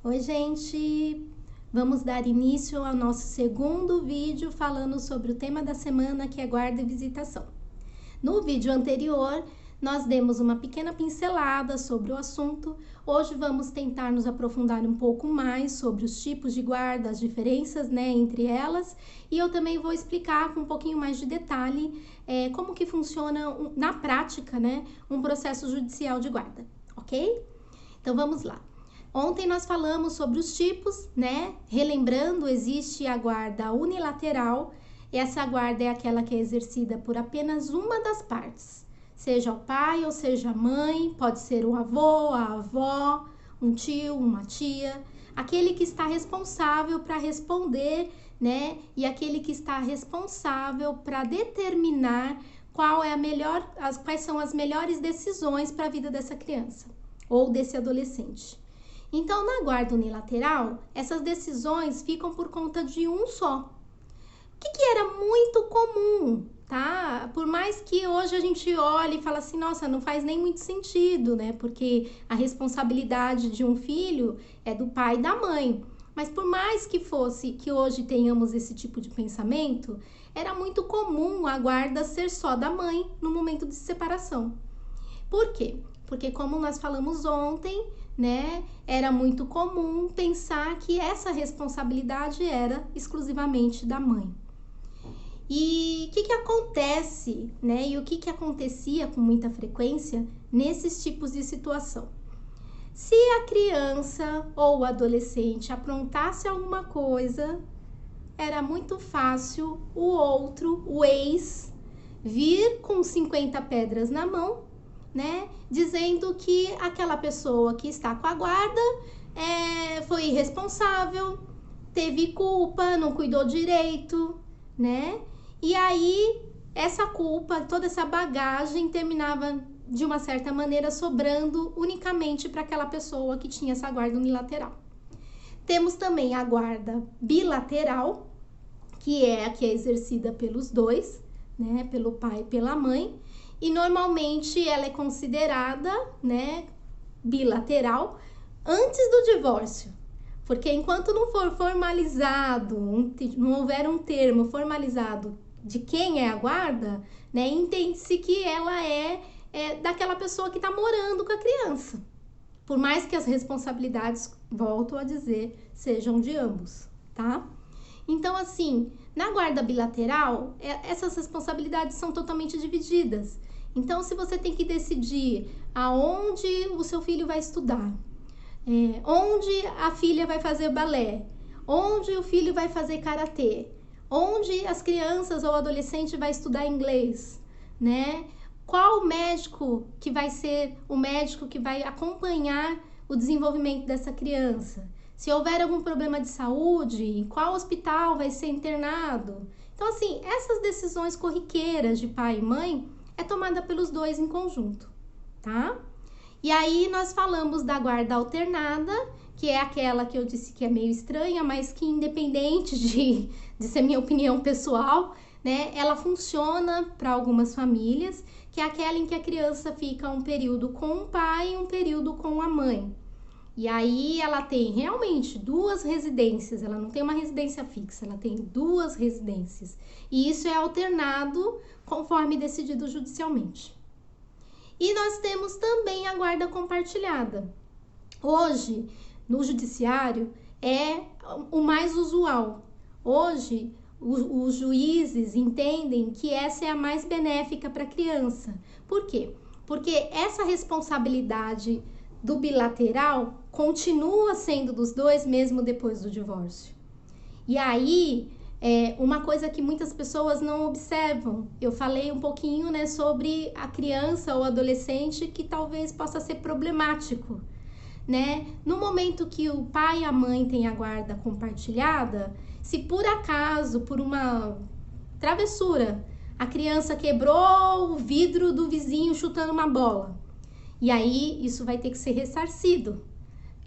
Oi, gente! Vamos dar início ao nosso segundo vídeo falando sobre o tema da semana, que é guarda e visitação. No vídeo anterior, nós demos uma pequena pincelada sobre o assunto. Hoje vamos tentar nos aprofundar um pouco mais sobre os tipos de guarda, as diferenças, entre elas, e eu também vou explicar com um pouquinho mais de detalhe como que funciona na prática, um processo judicial de guarda, ok? Então vamos lá. Ontem nós falamos sobre os tipos, Relembrando, existe a guarda unilateral. Essa guarda é aquela que é exercida por apenas uma das partes, seja o pai ou seja a mãe, pode ser o avô, a avó, um tio, uma tia, aquele que está responsável para responder, E aquele que está responsável para determinar quais são as melhores decisões para a vida dessa criança ou desse adolescente. Então, na guarda unilateral, essas decisões ficam por conta de um só. O que era muito comum, tá? Por mais que hoje a gente olhe e fale assim, nossa, não faz nem muito sentido, Porque a responsabilidade de um filho é do pai e da mãe. Mas por mais que fosse que hoje tenhamos esse tipo de pensamento, era muito comum a guarda ser só da mãe no momento de separação. Por quê? Porque como nós falamos ontem, era muito comum pensar que essa responsabilidade era exclusivamente da mãe. E o que acontece, E o que acontecia com muita frequência nesses tipos de situação? Se a criança ou o adolescente aprontasse alguma coisa, era muito fácil o outro, o ex, vir com 50 pedras na mão, dizendo que aquela pessoa que está com a guarda foi irresponsável, teve culpa, não cuidou direito, E aí, essa culpa, toda essa bagagem terminava, de uma certa maneira, sobrando unicamente para aquela pessoa que tinha essa guarda unilateral. Temos também a guarda bilateral, que é a que é exercida pelos dois, pelo pai e pela mãe, e normalmente ela é considerada, bilateral antes do divórcio. Porque enquanto não for formalizado, não houver um termo formalizado de quem é a guarda, entende-se que ela é daquela pessoa que está morando com a criança. Por mais que as responsabilidades, volto a dizer, sejam de ambos, tá? Então, assim, na guarda bilateral, essas responsabilidades são totalmente divididas. Então, se você tem que decidir aonde o seu filho vai estudar, onde a filha vai fazer balé, onde o filho vai fazer karatê, onde as crianças ou adolescente vai estudar inglês, Qual médico que vai ser o médico que vai acompanhar o desenvolvimento dessa criança? Se houver algum problema de saúde, em qual hospital vai ser internado? Então, assim, essas decisões corriqueiras de pai e mãe é tomada pelos dois em conjunto, tá? E aí nós falamos da guarda alternada, que é aquela que eu disse que é meio estranha, mas que independente de ser minha opinião pessoal, ela funciona para algumas famílias, que é aquela em que a criança fica um período com o pai e um período com a mãe. E aí ela tem realmente duas residências, ela não tem uma residência fixa, ela tem duas residências. E isso é alternado conforme decidido judicialmente. E nós temos também a guarda compartilhada. Hoje, no judiciário, é o mais usual. Hoje, os juízes entendem que essa é a mais benéfica para a criança. Por quê? Porque essa responsabilidade do bilateral continua sendo dos dois mesmo depois do divórcio. E aí, uma coisa que muitas pessoas não observam, eu falei um pouquinho, sobre a criança ou adolescente que talvez possa ser problemático, No momento que o pai e a mãe têm a guarda compartilhada, se por acaso, por uma travessura, a criança quebrou o vidro do vizinho chutando uma bola, e aí isso vai ter que ser ressarcido.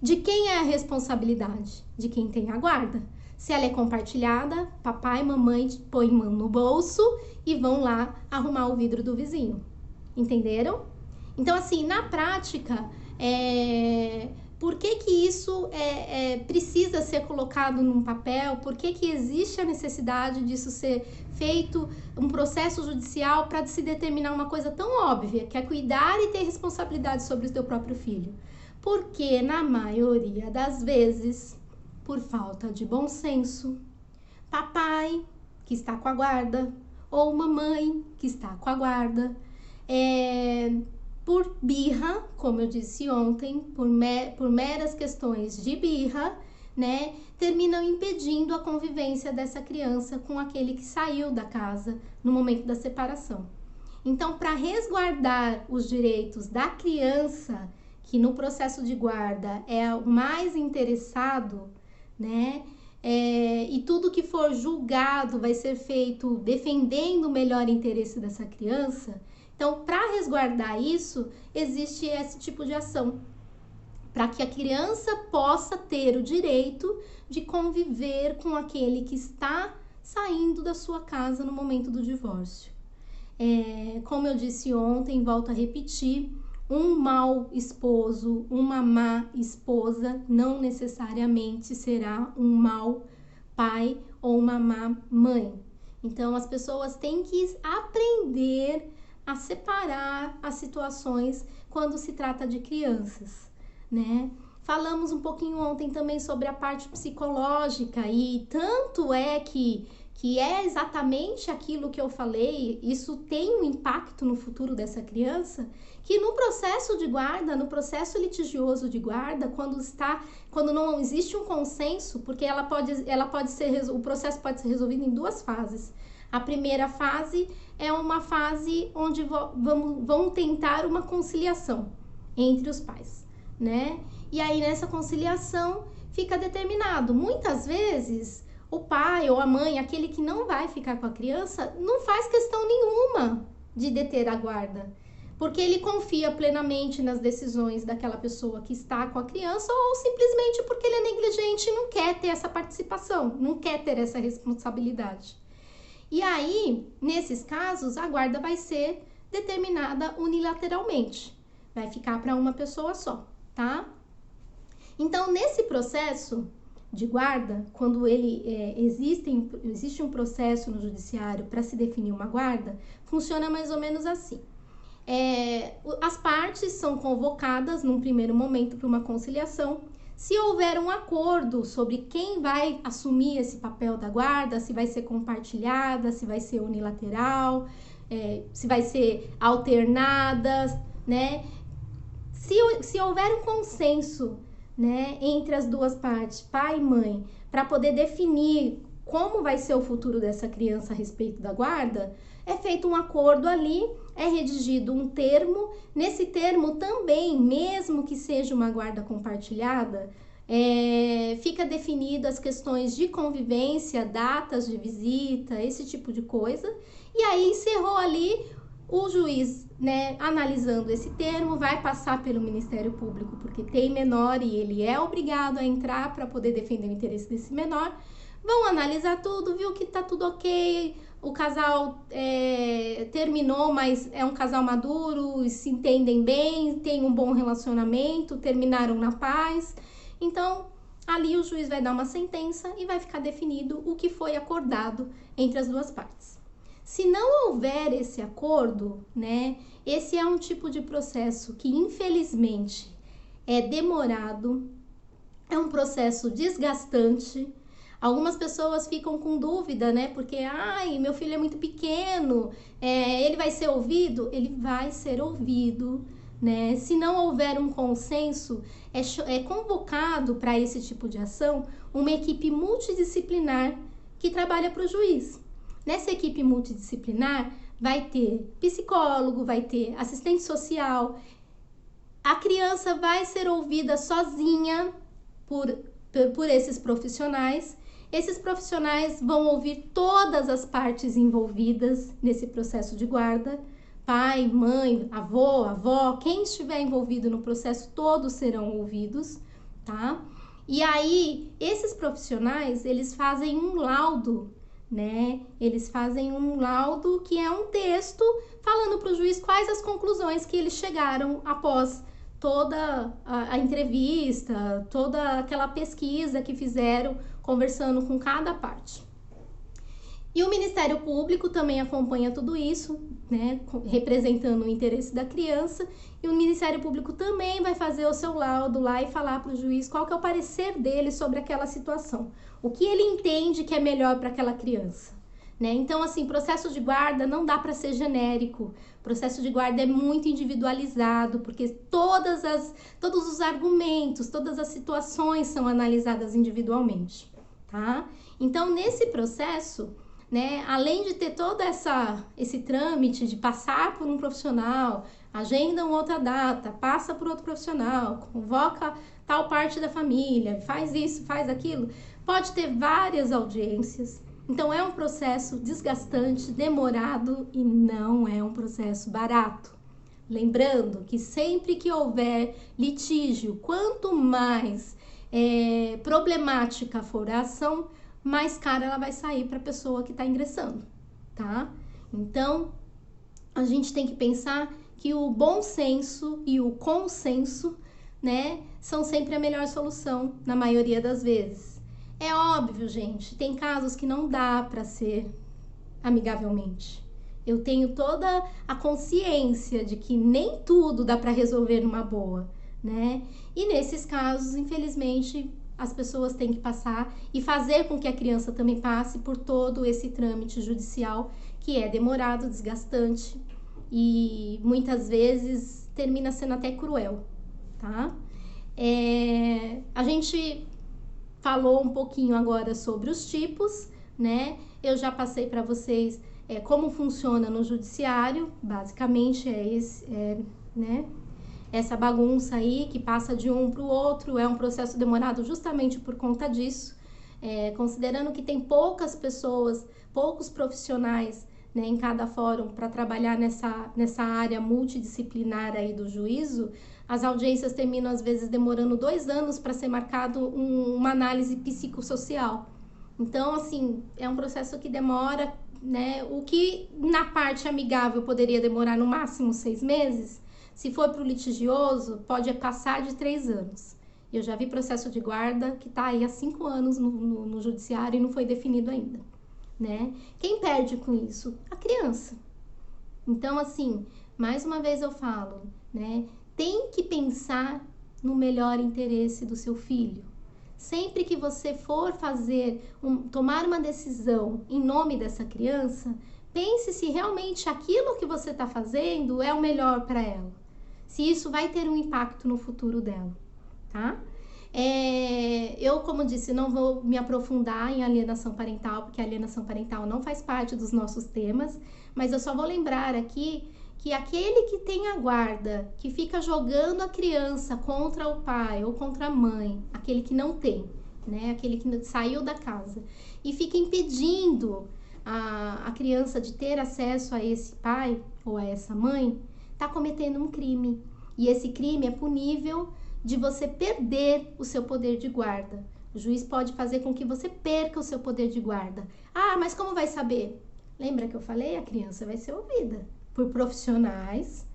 De quem é a responsabilidade? De quem tem a guarda. Se ela é compartilhada, papai e mamãe põem mão no bolso e vão lá arrumar o vidro do vizinho. Entenderam? Então, assim, na prática, Por que que isso precisa ser colocado num papel? Por que que existe a necessidade disso ser feito um processo judicial para se determinar uma coisa tão óbvia, que é cuidar e ter responsabilidade sobre o seu próprio filho? Porque, na maioria das vezes, por falta de bom senso, papai, que está com a guarda, ou mamãe, que está com a guarda, por birra, como eu disse ontem, por meras questões de birra, né, terminam impedindo a convivência dessa criança com aquele que saiu da casa no momento da separação. Então, para resguardar os direitos da criança, que no processo de guarda é o mais interessado, né, e tudo que for julgado vai ser feito defendendo o melhor interesse dessa criança. Então, para resguardar isso, existe esse tipo de ação, para que a criança possa ter o direito de conviver com aquele que está saindo da sua casa no momento do divórcio. Como eu disse ontem, volto a repetir, um mau esposo, uma má esposa, não necessariamente será um mau pai ou uma má mãe. Então, as pessoas têm que aprender a separar as situações quando se trata de crianças, né? Falamos um pouquinho ontem também sobre a parte psicológica e tanto é que é exatamente aquilo que eu falei, isso tem um impacto no futuro dessa criança, que no processo de guarda, no processo litigioso de guarda, quando não existe um consenso, porque o processo pode ser resolvido em duas fases. A primeira fase é uma fase onde vão tentar uma conciliação entre os pais, né? E aí nessa conciliação fica determinado, muitas vezes o pai ou a mãe, aquele que não vai ficar com a criança, não faz questão nenhuma de deter a guarda, porque ele confia plenamente nas decisões daquela pessoa que está com a criança ou simplesmente porque ele é negligente e não quer ter essa participação, não quer ter essa responsabilidade. E aí, nesses casos, a guarda vai ser determinada unilateralmente, vai ficar para uma pessoa só, tá? Então, nesse processo de guarda, quando existe um processo no judiciário para se definir uma guarda, funciona mais ou menos assim. As partes são convocadas num primeiro momento para uma conciliação. Se houver um acordo sobre quem vai assumir esse papel da guarda, se vai ser compartilhada, se vai ser unilateral, se vai ser alternada, né? Se houver um consenso, né, entre as duas partes, pai e mãe, para poder definir como vai ser o futuro dessa criança a respeito da guarda, é feito um acordo ali, é redigido um termo. Nesse termo também, mesmo que seja uma guarda compartilhada, fica definido as questões de convivência, datas de visita, esse tipo de coisa. E aí encerrou ali, o juiz, né, analisando esse termo, vai passar pelo Ministério Público, porque tem menor e ele é obrigado a entrar para poder defender o interesse desse menor. Vão analisar tudo, viu que tá tudo ok, o casal terminou, mas é um casal maduro, se entendem bem, tem um bom relacionamento, terminaram na paz. Então, ali o juiz vai dar uma sentença e vai ficar definido o que foi acordado entre as duas partes. Se não houver esse acordo, né, esse é um tipo de processo que, infelizmente, é demorado, é um processo desgastante. Algumas pessoas ficam com dúvida, né, porque, meu filho é muito pequeno, ele vai ser ouvido? Ele vai ser ouvido, né? Se não houver um consenso, é convocado para esse tipo de ação uma equipe multidisciplinar que trabalha para o juiz. Nessa equipe multidisciplinar vai ter psicólogo, vai ter assistente social, a criança vai ser ouvida sozinha por esses profissionais. Esses profissionais vão ouvir todas as partes envolvidas nesse processo de guarda, pai, mãe, avó, quem estiver envolvido no processo, todos serão ouvidos, tá? E aí, esses profissionais, eles fazem um laudo, né? Eles fazem um laudo que é um texto falando para o juiz quais as conclusões que eles chegaram após toda a entrevista, toda aquela pesquisa que fizeram conversando com cada parte. E o Ministério Público também acompanha tudo isso, né, representando o interesse da criança, e o Ministério Público também vai fazer o seu laudo lá e falar para o juiz qual que é o parecer dele sobre aquela situação, o que ele entende que é melhor para aquela criança, né? Então, assim, processo de guarda não dá para ser genérico, processo de guarda é muito individualizado, porque todos os argumentos, todas as situações são analisadas individualmente, tá? Então, nesse processo, né, além de ter todo esse trâmite de passar por um profissional, agenda uma outra data, passa por outro profissional, convoca tal parte da família, faz isso, faz aquilo, pode ter várias audiências. Então é um processo desgastante, demorado e não é um processo barato. Lembrando que sempre que houver litígio, quanto mais problemática for a ação, mais cara ela vai sair para a pessoa que está ingressando, tá? Então, a gente tem que pensar que o bom senso e o consenso, né, são sempre a melhor solução, na maioria das vezes. É óbvio, gente, tem casos que não dá para ser amigavelmente. Eu tenho toda a consciência de que nem tudo dá para resolver numa boa, né? E nesses casos, infelizmente, as pessoas têm que passar e fazer com que a criança também passe por todo esse trâmite judicial que é demorado, desgastante e muitas vezes termina sendo até cruel, tá? A gente falou um pouquinho agora sobre os tipos, né? Eu já passei para vocês como funciona no judiciário, basicamente né? Essa bagunça aí que passa de um para o outro, é um processo demorado justamente por conta disso, considerando que tem poucas pessoas, poucos profissionais, né, em cada fórum para trabalhar nessa área multidisciplinar aí do juízo, as audiências terminam às vezes demorando 2 anos para ser marcado uma análise psicossocial. Então, assim, é um processo que demora, né, o que na parte amigável poderia demorar no máximo 6 meses, se for para o litigioso, pode passar de 3 anos. Eu já vi processo de guarda que está aí há 5 anos no judiciário e não foi definido ainda, né? Quem perde com isso? A criança. Então, assim, mais uma vez eu falo, né? Tem que pensar no melhor interesse do seu filho. Sempre que você for tomar uma decisão em nome dessa criança, pense se realmente aquilo que você está fazendo é o melhor para ela. Se isso vai ter um impacto no futuro dela, tá? Eu, como disse, não vou me aprofundar em alienação parental, porque a alienação parental não faz parte dos nossos temas, mas eu só vou lembrar aqui que aquele que tem a guarda, que fica jogando a criança contra o pai ou contra a mãe, aquele que não tem, né? Aquele que saiu da casa e fica impedindo a criança de ter acesso a esse pai ou a essa mãe, está cometendo um crime. E esse crime é punível de você perder o seu poder de guarda. O juiz pode fazer com que você perca o seu poder de guarda. Ah, mas como vai saber? Lembra que eu falei? A criança vai ser ouvida por profissionais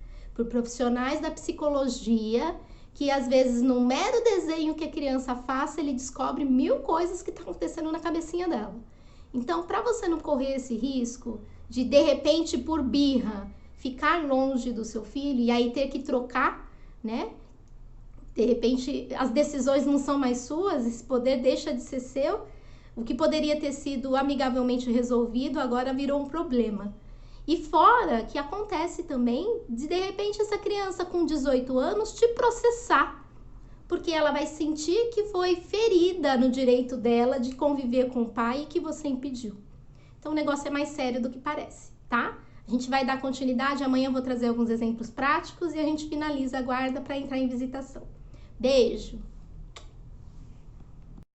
da psicologia, que às vezes num mero desenho que a criança faça, ele descobre 1000 coisas que estão acontecendo na cabecinha dela. Então, para você não correr esse risco de repente, por birra, ficar longe do seu filho e aí ter que trocar, né? De repente, as decisões não são mais suas, esse poder deixa de ser seu. O que poderia ter sido amigavelmente resolvido agora virou um problema. E fora que acontece também de repente essa criança com 18 anos te processar, porque ela vai sentir que foi ferida no direito dela de conviver com o pai e que você impediu. Então o negócio é mais sério do que parece, tá? A gente vai dar continuidade, amanhã eu vou trazer alguns exemplos práticos e a gente finaliza a guarda para entrar em visitação. Beijo!